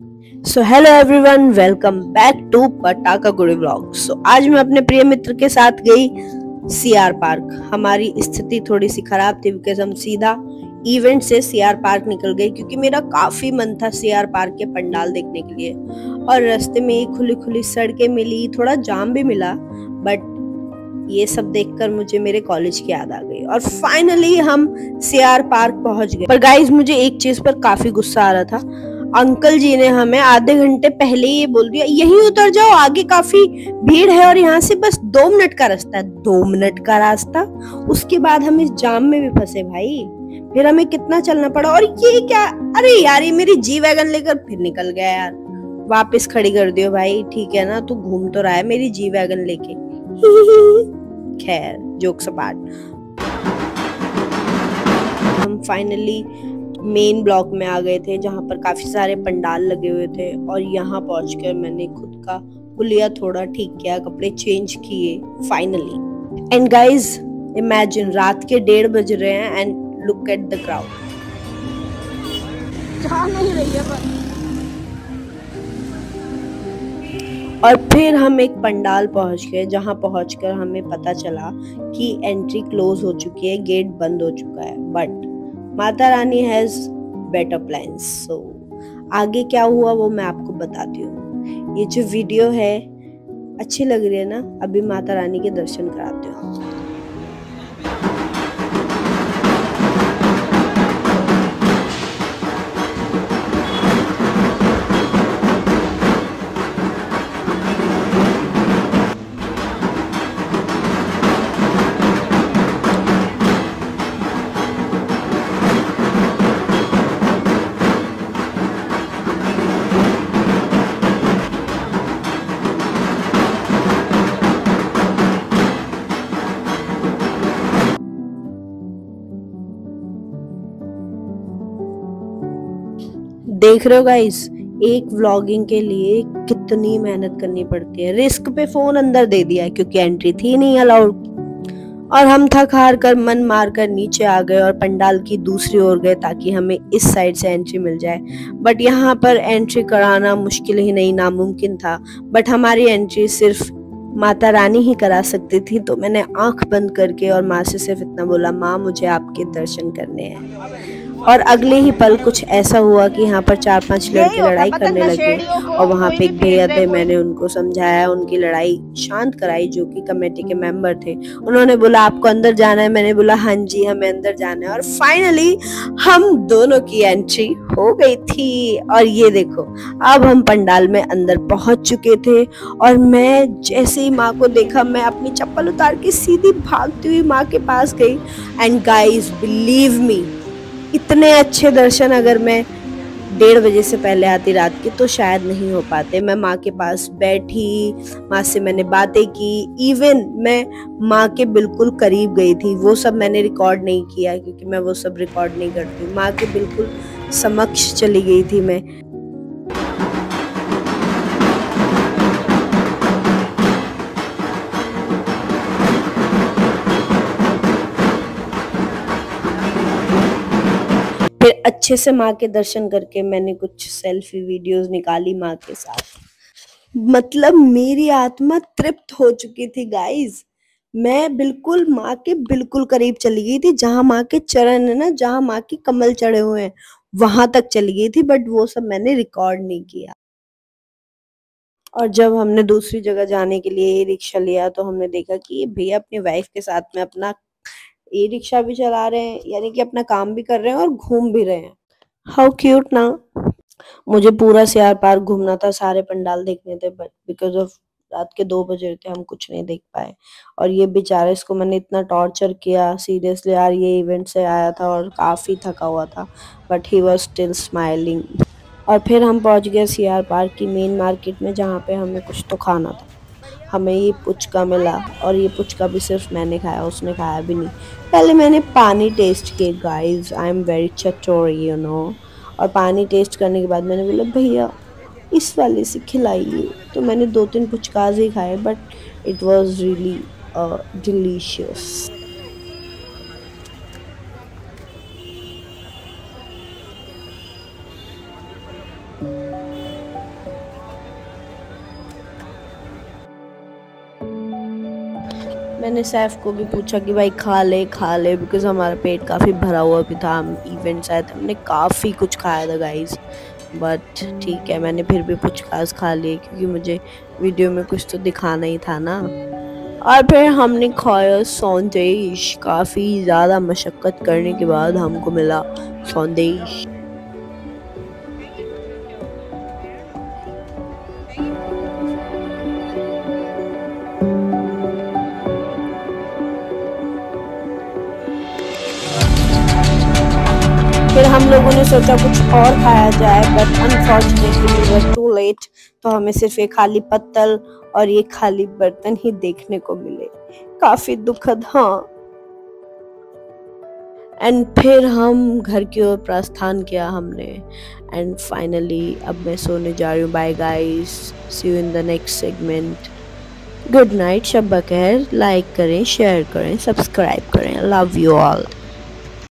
So hello everyone, welcome back to Patakha Guddi vlog. आज मैं अपने प्रिय मित्र के साथ गई सीआर पार्क। हमारी स्थिति थोड़ी सी खराब थी बिकॉज हम सीधा इवेंट से सीआर पार्क निकल गए क्योंकि मेरा काफी मन था सीआर पार्क के पंडाल देखने के लिए। और रास्ते में ही खुली खुली सड़कें मिली, थोड़ा जाम भी मिला, बट ये सब देखकर मुझे मेरे कॉलेज की याद आ गई और फाइनली हम सीआर पार्क पहुंच गए। पर गाइस, मुझे एक चीज पर काफी गुस्सा आ रहा था। अंकल जी ने हमें आधे घंटे पहले ही बोल दिया, यहीं उतर जाओ, आगे काफी भीड़ है और यहाँ से बस 2 मिनट का रास्ता है। 2 मिनट का रास्ता, उसके बाद हम इस जाम में भी फंसे भाई। फिर हमें कितना चलना पड़ा। और ये क्या, अरे यार, ये मेरी जी वैगन लेकर फिर निकल गया यार। वापस खड़ी कर दियो भाई, ठीक है ना, तू घूम तो रहा है मेरी जी वैगन लेके। खैर, जोक्स अपार्ट, हम फाइनली मेन ब्लॉक में आ गए थे जहां पर काफी सारे पंडाल लगे हुए थे। और यहाँ पहुंचकर मैंने खुद का हुलिया थोड़ा ठीक किया, कपड़े चेंज किए फाइनली। एंड गाइज, इमेजिन रात के 1:30 बज रहे हैं and look at the crowd. जा नहीं रही है पर। और फिर हम एक पंडाल पहुंच गए जहां पहुंचकर हमें पता चला कि एंट्री क्लोज हो चुकी है, गेट बंद हो चुका है। But Mata Rani has better plans. सो आगे क्या हुआ वो मैं आपको बताती हूँ। ये जो वीडियो है अच्छी लग रही है ना, अभी माता रानी के दर्शन कराते हो। देख रहे हो गाइस, एक व्लॉगिंग के लिए कितनी मेहनत करनी पड़ती है। रिस्क पे फोन अंदर दे दिया क्योंकि एंट्री थी नहीं अलाउड। और हम थक हार कर मन मार कर नीचे आ गए और पंडाल की दूसरी ओर गए ताकि हमें इस साइड से एंट्री मिल जाए। बट यहाँ पर एंट्री कराना मुश्किल ही नहीं, नामुमकिन था। बट हमारी एंट्री सिर्फ माता रानी ही करा सकती थी। तो मैंने आंख बंद करके और माँ से सिर्फ इतना बोला, माँ मुझे आपके दर्शन करने हैं। और अगले ही पल कुछ ऐसा हुआ कि यहाँ पर 4-5 लड़के लड़ाई करने लगे और वहाँ पे एक भैया थे, मैंने उनको समझाया, उनकी लड़ाई शांत कराई, जो कि कमेटी के मेंबर थे। उन्होंने बोला आपको अंदर जाना है, मैंने बोला हाँ जी हमें अंदर जाना है। और फाइनली हम दोनों की एंट्री हो गई थी। और ये देखो, अब हम पंडाल में अंदर पहुंच चुके थे। और मैं जैसे ही माँ को देखा, मैं अपनी चप्पल उतार के सीधी भागती हुई माँ के पास गई। एंड गाइस, बिलीव मी, इतने अच्छे दर्शन अगर मैं 1:30 बजे से पहले आती रात की तो शायद नहीं हो पाते। मैं माँ के पास बैठी, माँ से मैंने बातें की, इवन मैं माँ के बिल्कुल करीब गई थी। वो सब मैंने रिकॉर्ड नहीं किया क्योंकि मैं वो सब रिकॉर्ड नहीं करती। माँ के बिल्कुल समक्ष चली गई थी मैं। फिर अच्छे से माँ के दर्शन करके मैंने कुछ सेल्फी वीडियोस निकाली माँ के साथ। मतलब मेरी आत्मा तृप्त हो चुकी थी गाइस। मैं बिल्कुल माँ के बिल्कुल करीब चली गई थी, जहां माँ के चरण है ना, जहां माँ के कमल चढ़े हुए हैं, वहां तक चली गई थी। बट वो सब मैंने रिकॉर्ड नहीं किया। और जब हमने दूसरी जगह जाने के लिए ई रिक्शा लिया तो हमने देखा कि ये भैया अपनी वाइफ के साथ में अपना ई रिक्शा भी चला रहे हैं, यानी कि अपना काम भी कर रहे हैं और घूम भी रहे हैं। हाउ क्यूट ना। मुझे पूरा सीआर पार्क घूमना था, सारे पंडाल देखने थे, बट बिकॉज ऑफ रात के 2 बजे थे हम कुछ नहीं देख पाए। और ये बेचारा, इसको मैंने इतना टॉर्चर किया, सीरियसली यार, ये इवेंट से आया था और काफी थका हुआ था, but he was still smiling. और फिर हम पहुंच गए सीआर पार्क की मेन मार्केट में जहाँ पे हमें कुछ तो खाना था। हमें ये पुचका मिला और ये पुचका भी सिर्फ मैंने खाया, उसने खाया भी नहीं। पहले मैंने पानी टेस्ट किए गाइस, आई एम वेरी चटोरी यू नो। और पानी टेस्ट करने के बाद मैंने बोला भैया इस वाले से खिलाइए। तो मैंने 2-3 पुचकाज ही खाए, but it was really delicious. मैंने सैफ को भी पूछा कि भाई खा ले बिकॉज हमारा पेट काफ़ी भरा हुआ भी था। हम इवेंट्स आए थे, हमने काफ़ी कुछ खाया था गाइस। बट ठीक है, मैंने फिर भी कुछ खास खा लिए क्योंकि मुझे वीडियो में कुछ तो दिखाना ही था ना। और फिर हमने खाया सौंदेश। काफ़ी ज़्यादा मशक्क़त करने के बाद हमको मिला सौंदेश। फिर हम लोगों ने सोचा कुछ और खाया जाए, but unfortunately we were too late. तो हमें सिर्फ ये खाली पत्तल और ये खाली बर्तन ही देखने को मिले। काफी दुखद, हाँ। एंड फिर हम घर की ओर प्रस्थान किया हमने। एंड फाइनली अब मैं सोने जा रही हूँ। Bye guys, see you in the next segment. Good night, शब बखैर। लाइक करें, शेयर करें, सब्सक्राइब करें। Love you all.